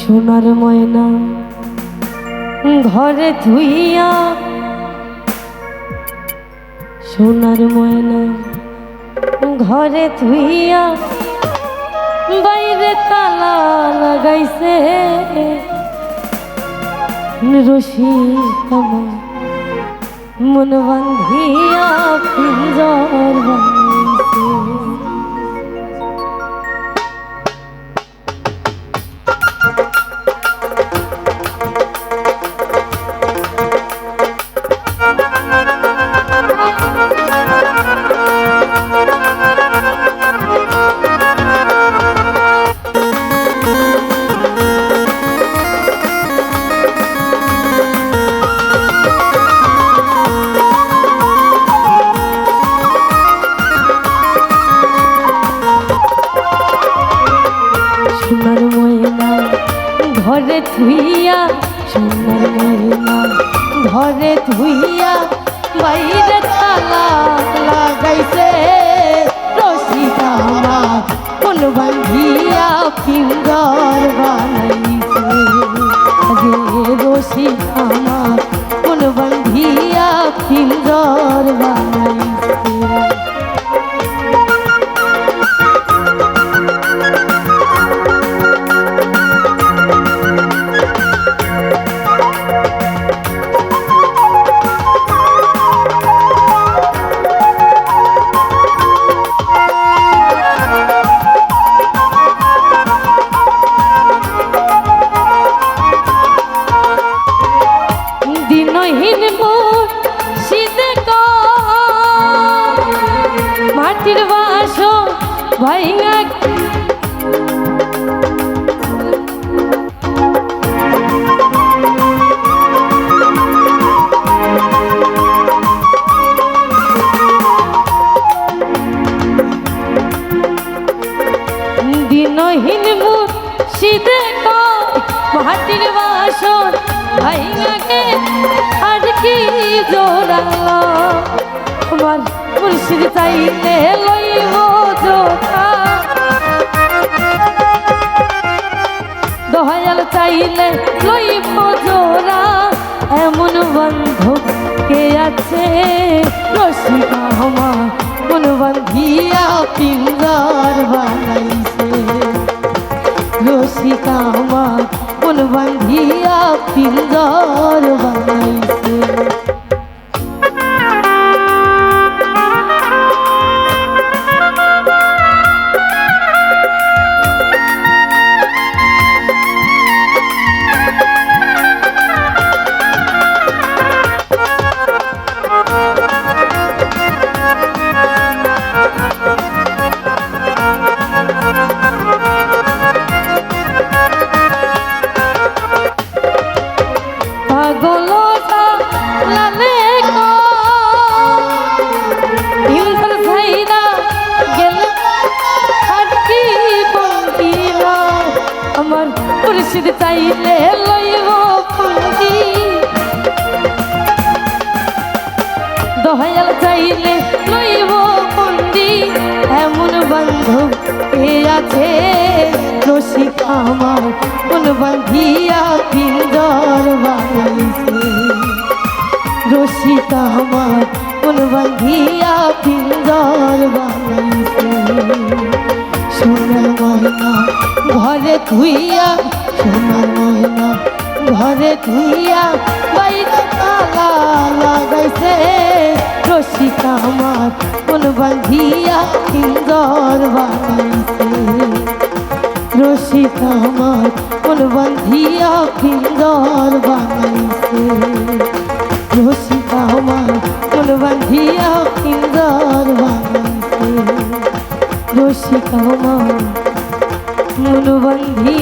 সোনার ময়না ঘরে ধুইয়া, সোনার ময়না ঘরে ধুইয়া, বাইরে তালা লাগাইছে রসিক আমার মন বান্ধিয়া পিঞ্জর বানাইছে। সোনার ময়না ঘরে ধুইয়া, সোনার ময়না ঘরে ধুইয়া, বাইরে তালা লাগাইছে রসিক আমার কোন বান্ধিয়া পিঞ্জর বানাইছে রে, রসিক আমার কোন বান্ধিয়া পিঞ্জর বানাইছে। মাটির বাসন ভাইঙা দিনহীন মুর্শিদে মাটির বাসন ভাইঙাকে আর কি জোড়ালো, আমার মুর্শিদ চাইলে লইব জোড়া, দয়াল চাইলে লইব জোড়া, এমন বান্ধব কে আছে রসিক আমার কোন বান্ধিয়া পিঞ্জর বানাইছে, রসিক আমার কোন বান্ধিয়া পিঞ্জর বানাইছে। মুর্শিদ চাইলে লইব পুঁজি, দয়াল চাইলে লইব পুঁজি, এমন বান্ধব কে আছে রসিক আমার কোন বান্ধিয়া পিঞ্জর বানাইছে, রসিক আমার কোন বান্ধিয়া পিঞ্জর বানাইছে। সোনার ময়না ঘরে ধুইয়া, সোনার ময়না ঘরে ধুইয়া, বাইরে তালা লাগাইছে রসিক আমার কোন বান্ধিয়া পিঞ্জর বানাইছে, রসিক আমার কোন বান্ধিয়া পিঞ্জর বানাইছে, রসিক আমার কোন বান্ধিয়া পিঞ্জর বানাইছে, রসিক আমার মন বান্ধি